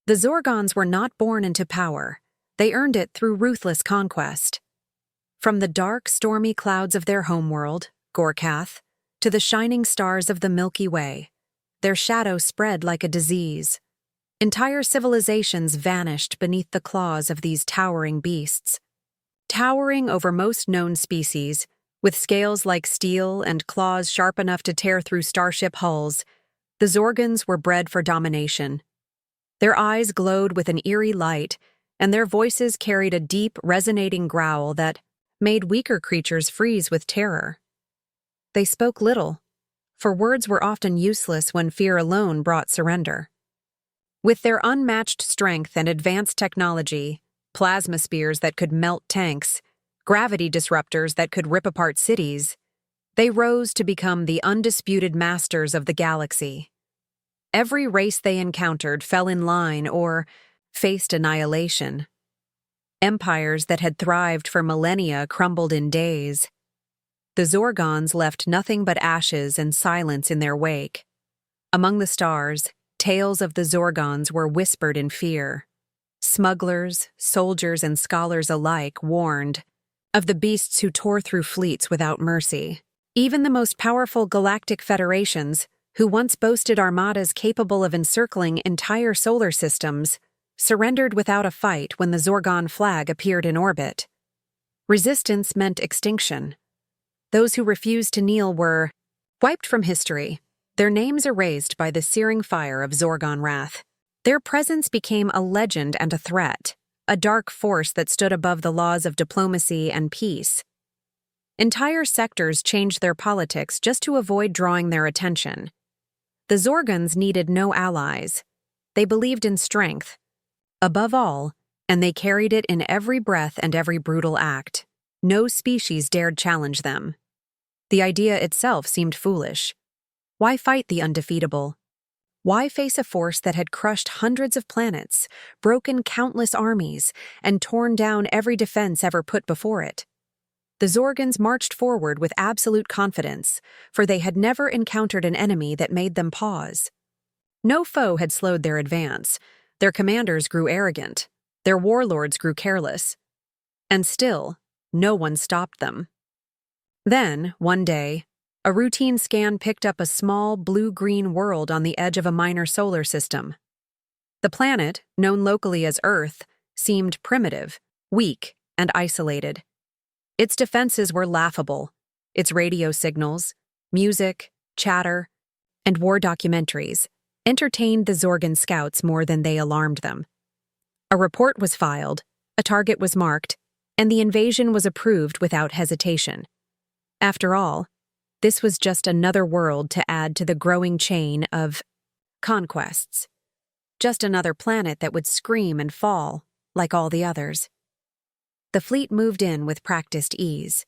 The Zorgons were not born into power. They earned it through ruthless conquest. From the dark, stormy clouds of their homeworld, Gorkath, to the shining stars of the Milky Way, their shadow spread like a disease. Entire civilizations vanished beneath the claws of these towering beasts. Towering over most known species, with scales like steel and claws sharp enough to tear through starship hulls, the Zorgons were bred for domination. Their eyes glowed with an eerie light, and their voices carried a deep, resonating growl that made weaker creatures freeze with terror. They spoke little, for words were often useless when fear alone brought surrender. With their unmatched strength and advanced technology, plasma spears that could melt tanks, gravity disruptors that could rip apart cities, they rose to become the undisputed masters of the galaxy. Every race they encountered fell in line or faced annihilation. Empires that had thrived for millennia crumbled in days. The Zorgons left nothing but ashes and silence in their wake. Among the stars, tales of the Zorgons were whispered in fear. Smugglers, soldiers, and scholars alike warned of the beasts who tore through fleets without mercy. Even the most powerful galactic federations, who once boasted armadas capable of encircling entire solar systems, surrendered without a fight when the Zorgon flag appeared in orbit. Resistance meant extinction. Those who refused to kneel were wiped from history, their names erased by the searing fire of Zorgon wrath. Their presence became a legend and a threat, a dark force that stood above the laws of diplomacy and peace. Entire sectors changed their politics just to avoid drawing their attention. The Zorgons needed no allies. They believed in strength, above all, and they carried it in every breath and every brutal act. No species dared challenge them. The idea itself seemed foolish. Why fight the undefeatable? Why face a force that had crushed hundreds of planets, broken countless armies, and torn down every defense ever put before it? The Zorgons marched forward with absolute confidence, for they had never encountered an enemy that made them pause. No foe had slowed their advance. Their commanders grew arrogant. Their warlords grew careless. And still, no one stopped them. Then, one day, a routine scan picked up a small blue-green world on the edge of a minor solar system. The planet, known locally as Earth, seemed primitive, weak, and isolated. Its defenses were laughable. Its radio signals, music, chatter, and war documentaries entertained the Zorgon scouts more than they alarmed them. A report was filed, a target was marked, and the invasion was approved without hesitation. After all, this was just another world to add to the growing chain of conquests. Just another planet that would scream and fall, like all the others. The fleet moved in with practiced ease.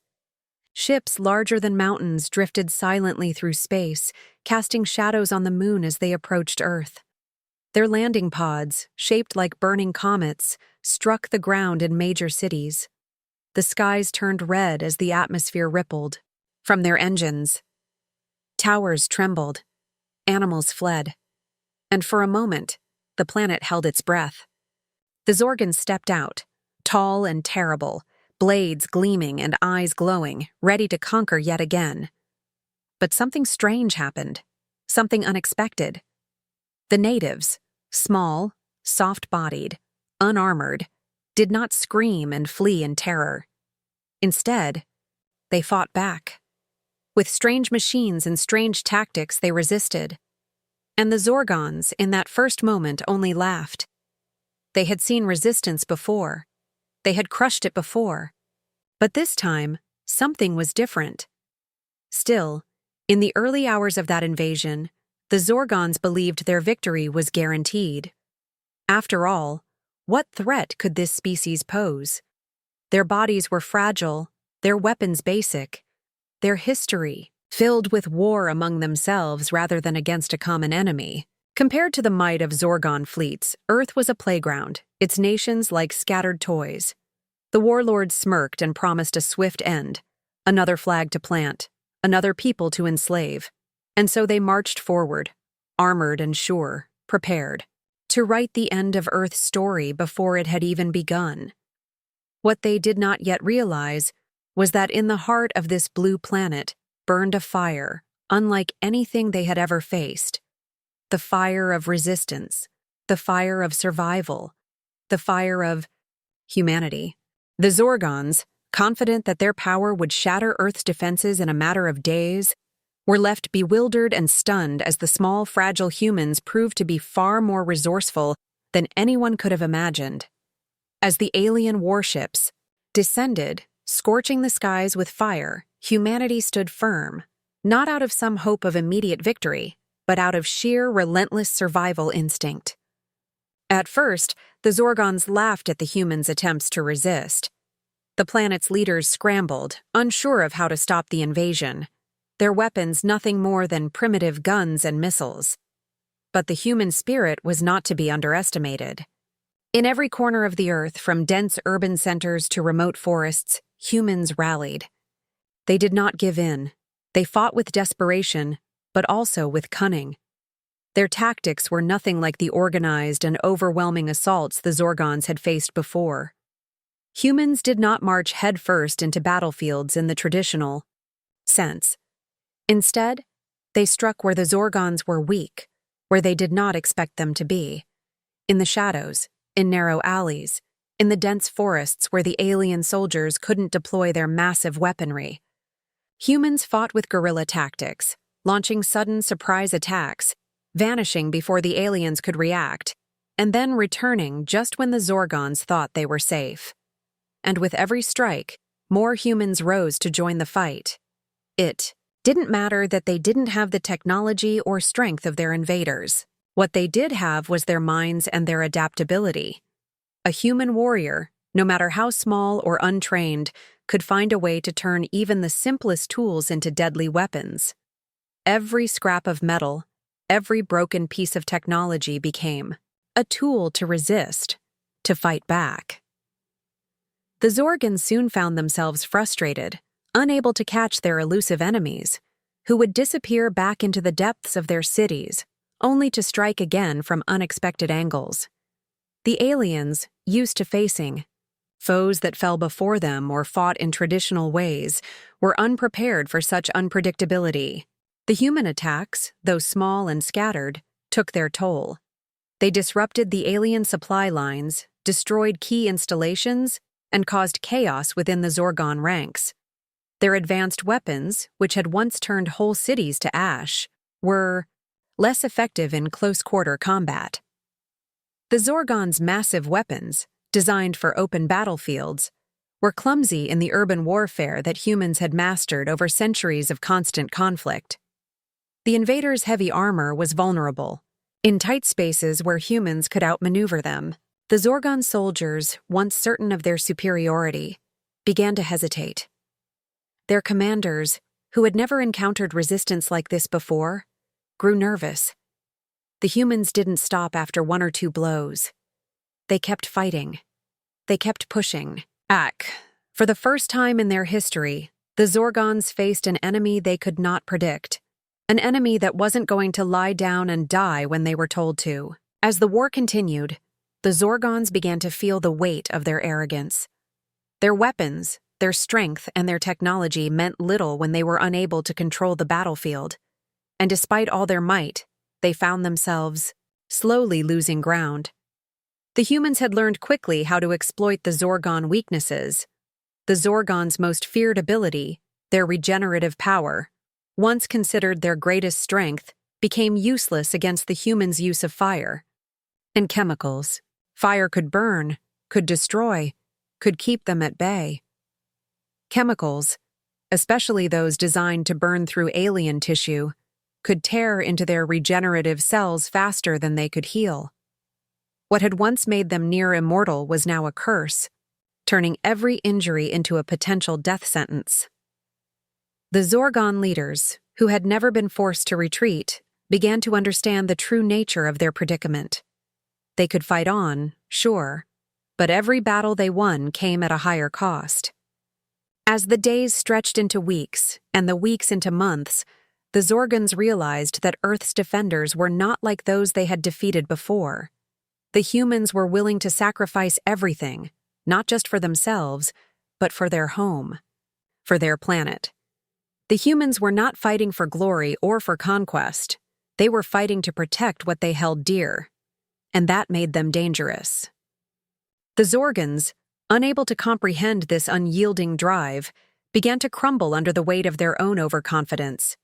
Ships larger than mountains drifted silently through space, casting shadows on the moon as they approached Earth. Their landing pods, shaped like burning comets, struck the ground in major cities. The skies turned red as the atmosphere rippled. From their engines, towers trembled, animals fled, and for a moment, the planet held its breath. The Zorgons stepped out, tall and terrible, blades gleaming and eyes glowing, ready to conquer yet again. But something strange happened, something unexpected. The natives, small, soft-bodied, unarmored, did not scream and flee in terror. Instead, they fought back. With strange machines and strange tactics, they resisted. And the Zorgons, in that first moment, only laughed. They had seen resistance before. They had crushed it before. But this time, something was different. Still, in the early hours of that invasion, the Zorgons believed their victory was guaranteed. After all, what threat could this species pose? Their bodies were fragile, their weapons basic, their history filled with war among themselves rather than against a common enemy. Compared to the might of Zorgon fleets, Earth was a playground, its nations like scattered toys. The warlords smirked and promised a swift end, another flag to plant, another people to enslave. And so they marched forward, armored and sure, prepared. to write the end of Earth's story before it had even begun. What they did not yet realize was that in the heart of this blue planet burned a fire unlike anything they had ever faced. The fire of resistance, the fire of survival, the fire of humanity. The Zorgons, confident that their power would shatter Earth's defenses in a matter of days, were left bewildered and stunned as the small, fragile humans proved to be far more resourceful than anyone could have imagined. As the alien warships descended, scorching the skies with fire, humanity stood firm, not out of some hope of immediate victory, but out of sheer, relentless survival instinct. At first, the Zorgons laughed at the humans' attempts to resist. The planet's leaders scrambled, unsure of how to stop the invasion, their weapons nothing more than primitive guns and missiles. But the human spirit was not to be underestimated. In every corner of the Earth, from dense urban centers to remote forests, humans rallied. They did not give in. They fought with desperation, but also with cunning. Their tactics were nothing like the organized and overwhelming assaults the Zorgons had faced before. Humans did not march headfirst into battlefields in the traditional sense. Instead, they struck where the Zorgons were weak, where they did not expect them to be. In the shadows, in narrow alleys, in the dense forests where the alien soldiers couldn't deploy their massive weaponry. Humans fought with guerrilla tactics, launching sudden surprise attacks, vanishing before the aliens could react, and then returning just when the Zorgons thought they were safe. And with every strike, more humans rose to join the fight. It didn't matter that they didn't have the technology or strength of their invaders. What they did have was their minds and their adaptability. A human warrior, no matter how small or untrained, could find a way to turn even the simplest tools into deadly weapons. Every scrap of metal, every broken piece of technology became a tool to resist, to fight back. The Zorgons soon found themselves frustrated, unable to catch their elusive enemies, who would disappear back into the depths of their cities, only to strike again from unexpected angles. The aliens, used to facing foes that fell before them or fought in traditional ways, were unprepared for such unpredictability. The human attacks, though small and scattered, took their toll. They disrupted the alien supply lines, destroyed key installations, and caused chaos within the Zorgon ranks. Their advanced weapons, which had once turned whole cities to ash, were less effective in close-quarter combat. The Zorgons' massive weapons, designed for open battlefields, were clumsy in the urban warfare that humans had mastered over centuries of constant conflict. The invaders' heavy armor was vulnerable. In tight spaces where humans could outmaneuver them, the Zorgon soldiers, once certain of their superiority, began to hesitate. Their commanders, who had never encountered resistance like this before, grew nervous. The humans didn't stop after one or two blows. They kept fighting. They kept pushing. For the first time in their history, the Zorgons faced an enemy they could not predict. An enemy that wasn't going to lie down and die when they were told to. As the war continued, the Zorgons began to feel the weight of their arrogance. Their weapons, their strength, and their technology meant little when they were unable to control the battlefield. And despite all their might, they found themselves slowly losing ground. The humans had learned quickly how to exploit the Zorgon weaknesses. The Zorgons' most feared ability, their regenerative power, once considered their greatest strength, became useless against the humans' use of fire and chemicals. Fire could burn, could destroy, could keep them at bay. Chemicals, especially those designed to burn through alien tissue, could tear into their regenerative cells faster than they could heal. What had once made them near immortal was now a curse, turning every injury into a potential death sentence. The Zorgon leaders, who had never been forced to retreat, began to understand the true nature of their predicament. They could fight on, sure, but every battle they won came at a higher cost. As the days stretched into weeks, and the weeks into months, the Zorgons realized that Earth's defenders were not like those they had defeated before. The humans were willing to sacrifice everything, not just for themselves, but for their home, for their planet. The humans were not fighting for glory or for conquest. They were fighting to protect what they held dear, and that made them dangerous. The Zorgons, unable to comprehend this unyielding drive, began to crumble under the weight of their own overconfidence.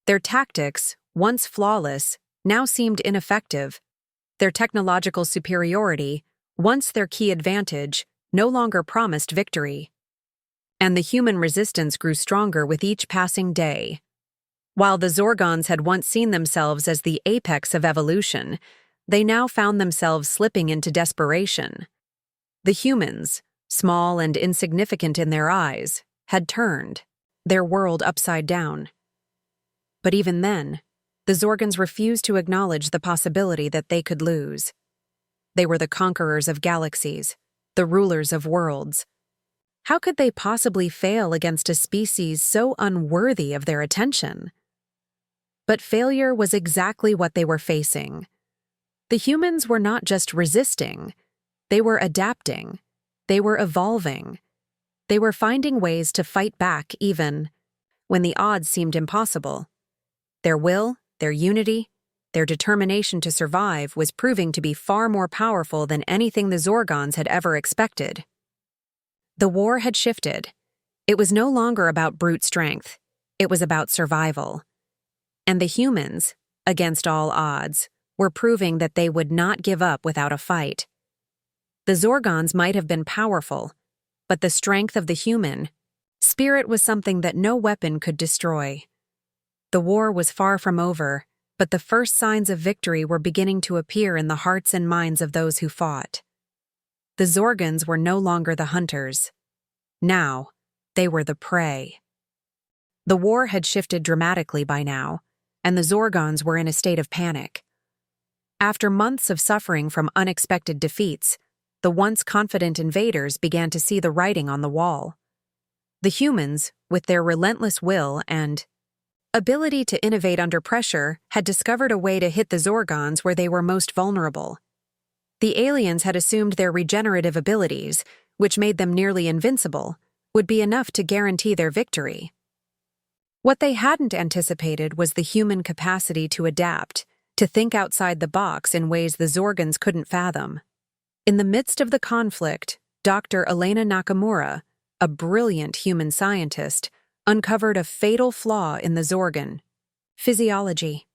Their tactics, once flawless, now seemed ineffective. Their technological superiority, once their key advantage, no longer promised victory. And the human resistance grew stronger with each passing day. While the Zorgons had once seen themselves as the apex of evolution, they now found themselves slipping into desperation. The humans, small and insignificant in their eyes, had turned, their world upside down. But even then, the Zorgons refused to acknowledge the possibility that they could lose. They were the conquerors of galaxies, the rulers of worlds. How could they possibly fail against a species so unworthy of their attention? But failure was exactly what they were facing. The humans were not just resisting, they were adapting, they were evolving. They were finding ways to fight back even when the odds seemed impossible. Their will, their unity, their determination to survive was proving to be far more powerful than anything the Zorgons had ever expected. The war had shifted. It was no longer about brute strength. It was about survival. And the humans, against all odds, were proving that they would not give up without a fight. The Zorgons might have been powerful, but the strength of the human spirit was something that no weapon could destroy. The war was far from over, but the first signs of victory were beginning to appear in the hearts and minds of those who fought. The Zorgons were no longer the hunters. Now, they were the prey. The war had shifted dramatically by now, and the Zorgons were in a state of panic. After months of suffering from unexpected defeats, the once confident invaders began to see the writing on the wall. The humans, with their relentless will and ability to innovate under pressure, had discovered a way to hit the Zorgons where they were most vulnerable. The aliens had assumed their regenerative abilities, which made them nearly invincible, would be enough to guarantee their victory. What they hadn't anticipated was the human capacity to adapt, to think outside the box in ways the Zorgons couldn't fathom. In the midst of the conflict, Dr. Elena Nakamura, a brilliant human scientist, uncovered a fatal flaw in the Zorgon physiology.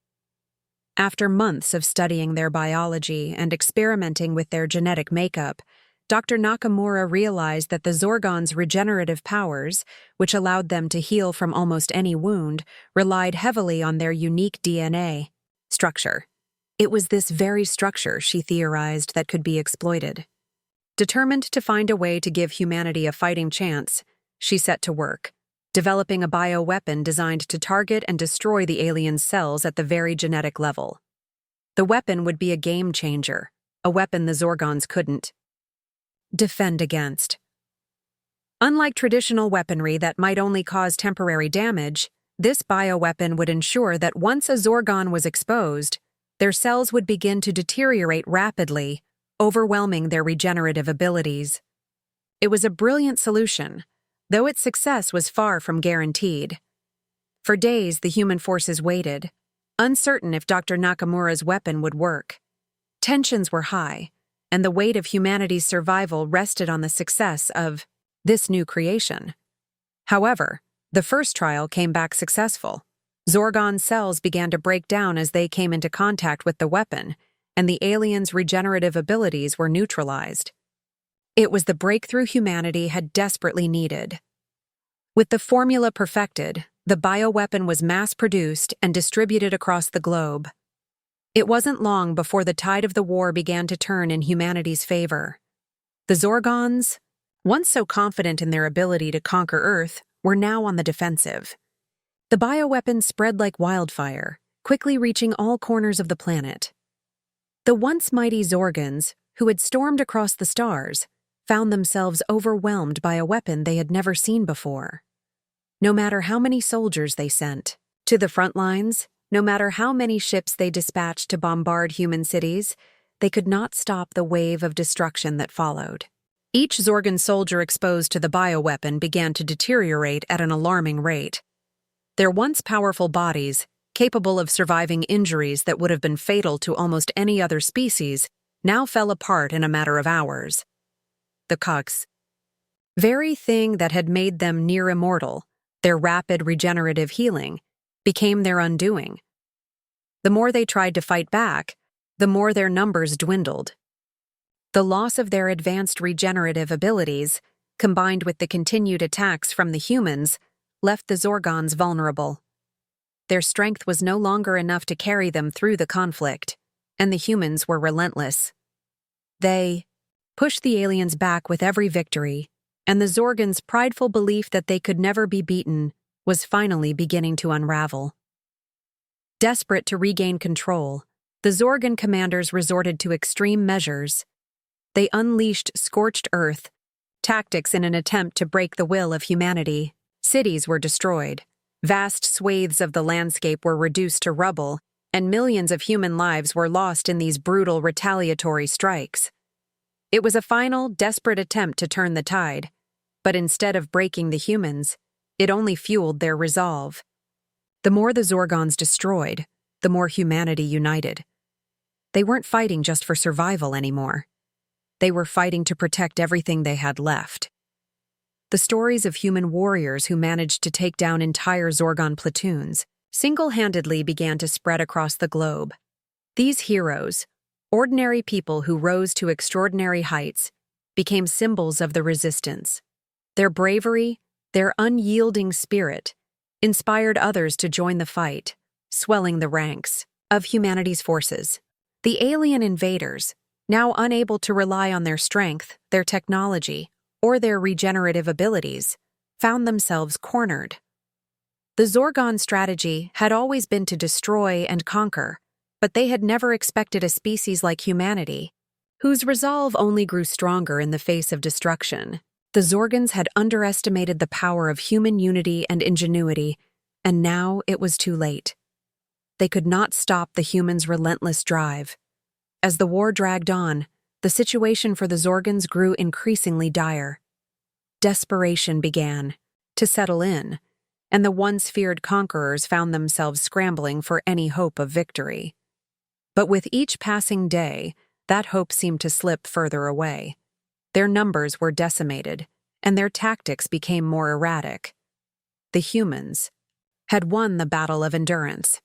After months of studying their biology and experimenting with their genetic makeup, Dr. Nakamura realized that the Zorgons' regenerative powers, which allowed them to heal from almost any wound, relied heavily on their unique DNA structure. It was this very structure, she theorized, that could be exploited. Determined to find a way to give humanity a fighting chance, she set to work, developing a bioweapon designed to target and destroy the aliens' cells at the very genetic level. The weapon would be a game changer, a weapon the Zorgons couldn't defend against. Unlike traditional weaponry that might only cause temporary damage, this bioweapon would ensure that once a Zorgon was exposed, their cells would begin to deteriorate rapidly, overwhelming their regenerative abilities. It was a brilliant solution, though its success was far from guaranteed. For days, the human forces waited, uncertain if Dr. Nakamura's weapon would work. Tensions were high, and the weight of humanity's survival rested on the success of this new creation. However, the first trial came back successful. Zorgon cells began to break down as they came into contact with the weapon, and the aliens' regenerative abilities were neutralized. It was the breakthrough humanity had desperately needed. With the formula perfected, the bioweapon was mass-produced and distributed across the globe. It wasn't long before the tide of the war began to turn in humanity's favor. The Zorgons, once so confident in their ability to conquer Earth, were now on the defensive. The bioweapon spread like wildfire, quickly reaching all corners of the planet. The once mighty Zorgons, who had stormed across the stars, found themselves overwhelmed by a weapon they had never seen before. No matter how many soldiers they sent to the front lines, no matter how many ships they dispatched to bombard human cities, they could not stop the wave of destruction that followed. Each Zorgon soldier exposed to the bioweapon began to deteriorate at an alarming rate. Their once powerful bodies, capable of surviving injuries that would have been fatal to almost any other species, now fell apart in a matter of hours. The cogs, very thing that had made them near immortal, their rapid regenerative healing, became their undoing. The more they tried to fight back, the more their numbers dwindled. The loss of their advanced regenerative abilities, combined with the continued attacks from the humans, left the Zorgons vulnerable. Their strength was no longer enough to carry them through the conflict, and the humans were relentless. They pushed the aliens back with every victory, and the Zorgons' prideful belief that they could never be beaten was finally beginning to unravel. Desperate to regain control, the Zorgon commanders resorted to extreme measures. They unleashed scorched earth, tactics in an attempt to break the will of humanity. Cities were destroyed, vast swathes of the landscape were reduced to rubble, and millions of human lives were lost in these brutal retaliatory strikes. It was a final, desperate attempt to turn the tide, but instead of breaking the humans, it only fueled their resolve. The more the Zorgons destroyed, the more humanity united. They weren't fighting just for survival anymore. They were fighting to protect everything they had left. The stories of human warriors who managed to take down entire Zorgon platoons single-handedly began to spread across the globe. These heroes, ordinary people who rose to extraordinary heights, became symbols of the resistance. Their bravery, their unyielding spirit, inspired others to join the fight, swelling the ranks of humanity's forces. The alien invaders, now unable to rely on their strength, their technology, or their regenerative abilities, found themselves cornered. The Zorgon strategy had always been to destroy and conquer, but they had never expected a species like humanity, whose resolve only grew stronger in the face of destruction. The Zorgons had underestimated the power of human unity and ingenuity, and now it was too late. They could not stop the humans' relentless drive. As the war dragged on, the situation for the Zorgons grew increasingly dire. Desperation began to settle in, and the once feared conquerors found themselves scrambling for any hope of victory. But with each passing day, that hope seemed to slip further away. Their numbers were decimated, and their tactics became more erratic. The humans had won the battle of endurance.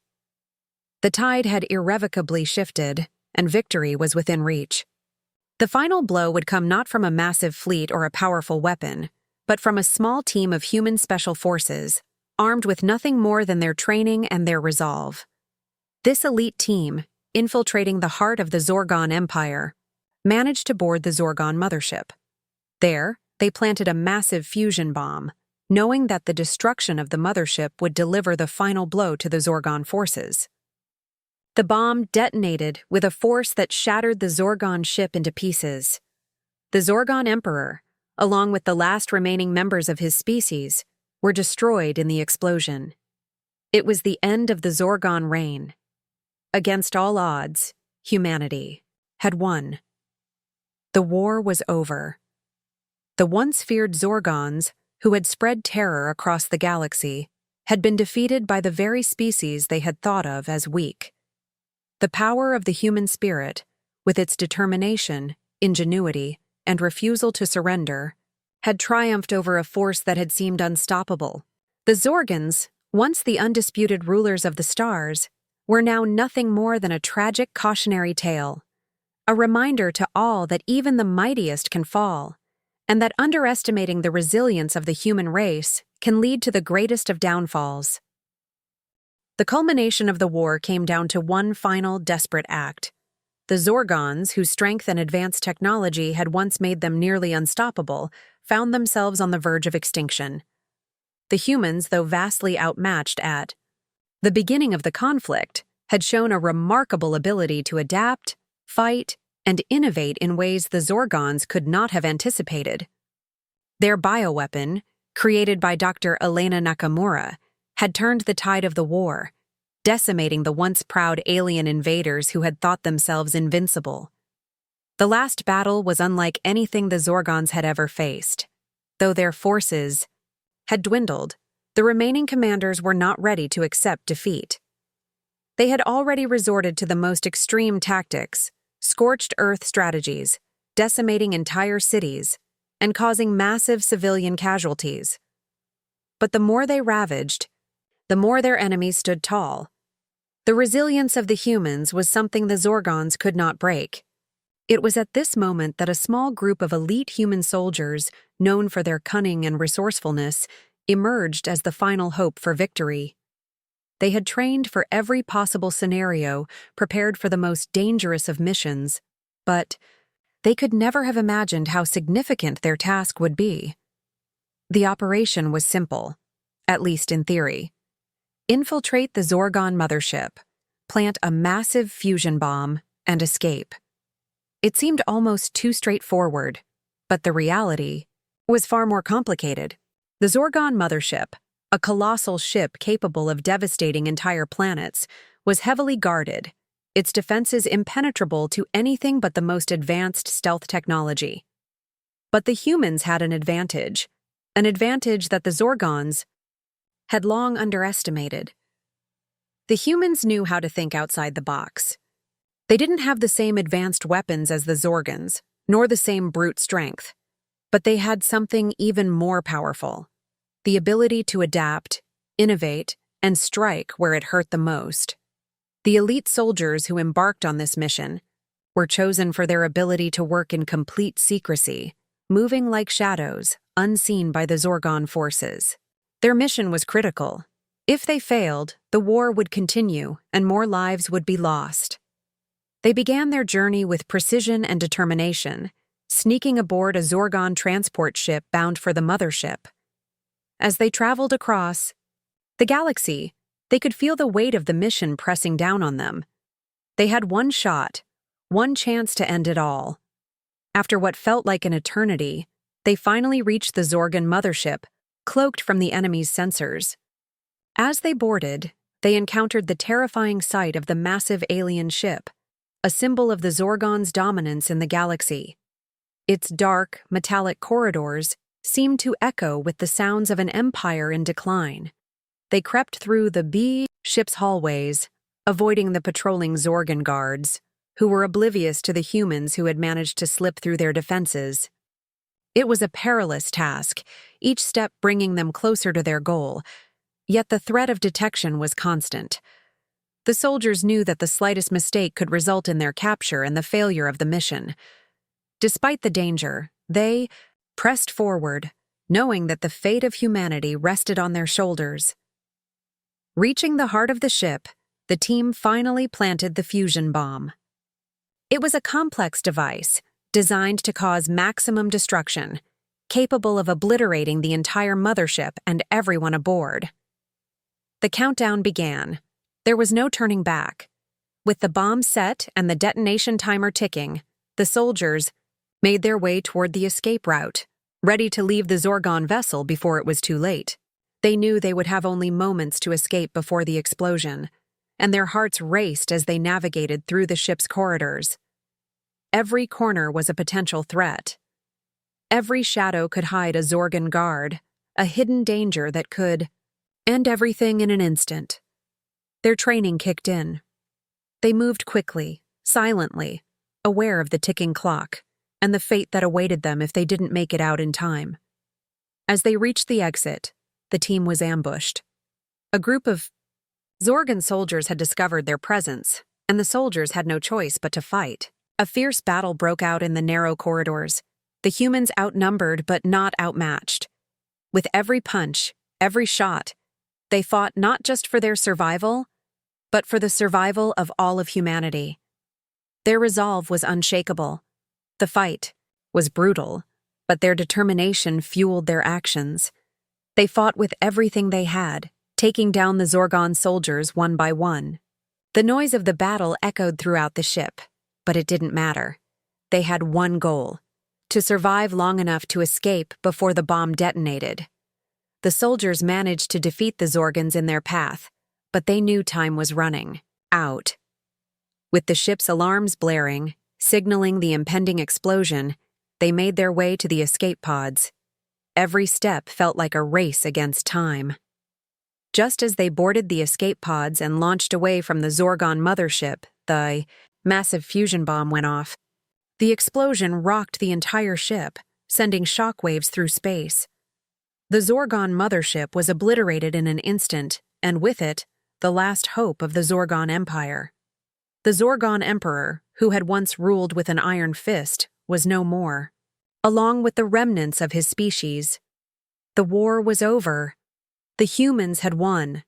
The tide had irrevocably shifted, and victory was within reach. The final blow would come not from a massive fleet or a powerful weapon, but from a small team of human special forces, armed with nothing more than their training and their resolve. This elite team, infiltrating the heart of the Zorgon Empire, managed to board the Zorgon mothership. There, they planted a massive fusion bomb, knowing that the destruction of the mothership would deliver the final blow to the Zorgon forces. The bomb detonated with a force that shattered the Zorgon ship into pieces. The Zorgon Emperor, along with the last remaining members of his species, were destroyed in the explosion. It was the end of the Zorgon reign. Against all odds, humanity had won. The war was over. The once feared Zorgons, who had spread terror across the galaxy, had been defeated by the very species they had thought of as weak. The power of the human spirit, with its determination, ingenuity, and refusal to surrender, had triumphed over a force that had seemed unstoppable. The Zorgons, once the undisputed rulers of the stars, were now nothing more than a tragic cautionary tale, a reminder to all that even the mightiest can fall, and that underestimating the resilience of the human race can lead to the greatest of downfalls. The culmination of the war came down to one final, desperate act. The Zorgons, whose strength and advanced technology had once made them nearly unstoppable, found themselves on the verge of extinction. The humans, though vastly outmatched at the beginning of the conflict, had shown a remarkable ability to adapt, fight, and innovate in ways the Zorgons could not have anticipated. Their bioweapon, created by Dr. Elena Nakamura, had turned the tide of the war, decimating the once proud alien invaders who had thought themselves invincible. The last battle was unlike anything the Zorgons had ever faced. Though their forces had dwindled, the remaining commanders were not ready to accept defeat. They had already resorted to the most extreme tactics, scorched earth strategies, decimating entire cities, and causing massive civilian casualties. But the more they ravaged, the more their enemies stood tall. The resilience of the humans was something the Zorgons could not break. It was at this moment that a small group of elite human soldiers, known for their cunning and resourcefulness, emerged as the final hope for victory. They had trained for every possible scenario, prepared for the most dangerous of missions, but they could never have imagined how significant their task would be. The operation was simple, at least in theory. Infiltrate the Zorgon mothership, plant a massive fusion bomb, and escape. It seemed almost too straightforward, but the reality was far more complicated. The Zorgon mothership, a colossal ship capable of devastating entire planets, was heavily guarded, its defenses impenetrable to anything but the most advanced stealth technology. But the humans had an advantage that the Zorgons had long underestimated. The humans knew how to think outside the box. They didn't have the same advanced weapons as the Zorgons, nor the same brute strength, but they had something even more powerful: the ability to adapt, innovate, and strike where it hurt the most. The elite soldiers who embarked on this mission were chosen for their ability to work in complete secrecy, moving like shadows, unseen by the Zorgon forces. Their mission was critical. If they failed, the war would continue and more lives would be lost. They began their journey with precision and determination, sneaking aboard a Zorgon transport ship bound for the mothership. As they traveled across the galaxy, they could feel the weight of the mission pressing down on them. They had one shot, one chance to end it all. After what felt like an eternity, they finally reached the Zorgon mothership, cloaked from the enemy's sensors. As they boarded, they encountered the terrifying sight of the massive alien ship, a symbol of the Zorgons' dominance in the galaxy. Its dark, metallic corridors seemed to echo with the sounds of an empire in decline. They crept through the ship's hallways, avoiding the patrolling Zorgon guards, who were oblivious to the humans who had managed to slip through their defenses. It was a perilous task, each step bringing them closer to their goal, yet the threat of detection was constant. The soldiers knew that the slightest mistake could result in their capture and the failure of the mission. Despite the danger, they pressed forward, knowing that the fate of humanity rested on their shoulders. Reaching the heart of the ship, the team finally planted the fusion bomb. It was a complex device, designed to cause maximum destruction, capable of obliterating the entire mothership and everyone aboard. The countdown began. There was no turning back. With the bomb set and the detonation timer ticking, the soldiers made their way toward the escape route, ready to leave the Zorgon vessel before it was too late. They knew they would have only moments to escape before the explosion, and their hearts raced as they navigated through the ship's corridors. Every corner was a potential threat. Every shadow could hide a Zorgon guard, a hidden danger that could end everything in an instant. Their training kicked in. They moved quickly, silently, aware of the ticking clock and the fate that awaited them if they didn't make it out in time. As they reached the exit, the team was ambushed. A group of Zorgon soldiers had discovered their presence, and the soldiers had no choice but to fight. A fierce battle broke out in the narrow corridors, the humans outnumbered but not outmatched. With every punch, every shot, they fought not just for their survival, but for the survival of all of humanity. Their resolve was unshakable. The fight was brutal, but their determination fueled their actions. They fought with everything they had, taking down the Zorgon soldiers one by one. The noise of the battle echoed throughout the ship, but it didn't matter. They had one goal: to survive long enough to escape before the bomb detonated. The soldiers managed to defeat the Zorgons in their path, but they knew time was running out. With the ship's alarms blaring, Signaling the impending explosion, they made their way to the escape pods. Every step felt like a race against time. Just as they boarded the escape pods and launched away from the Zorgon mothership, the massive fusion bomb went off. The explosion rocked the entire ship, sending shockwaves through space. The Zorgon mothership was obliterated in an instant, and with it, the last hope of the Zorgon Empire. The Zorgon Emperor, who had once ruled with an iron fist, was no more. Along with the remnants of his species. The war was over. The humans had won.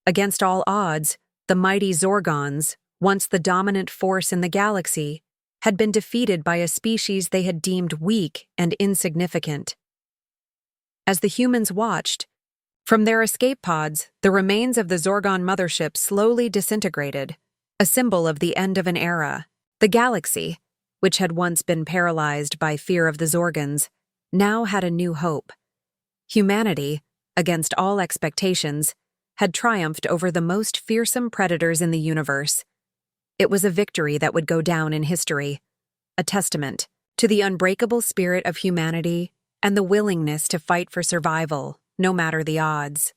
Against all odds, the mighty Zorgons, once the dominant force in the galaxy, had been defeated by a species they had deemed weak and insignificant. As the humans watched, from their escape pods, the remains of the Zorgon mothership slowly disintegrated, a symbol of the end of an era. The galaxy, which had once been paralyzed by fear of the Zorgons, now had a new hope. Humanity, against all expectations, had triumphed over the most fearsome predators in the universe. It was a victory that would go down in history, a testament to the unbreakable spirit of humanity and the willingness to fight for survival, no matter the odds.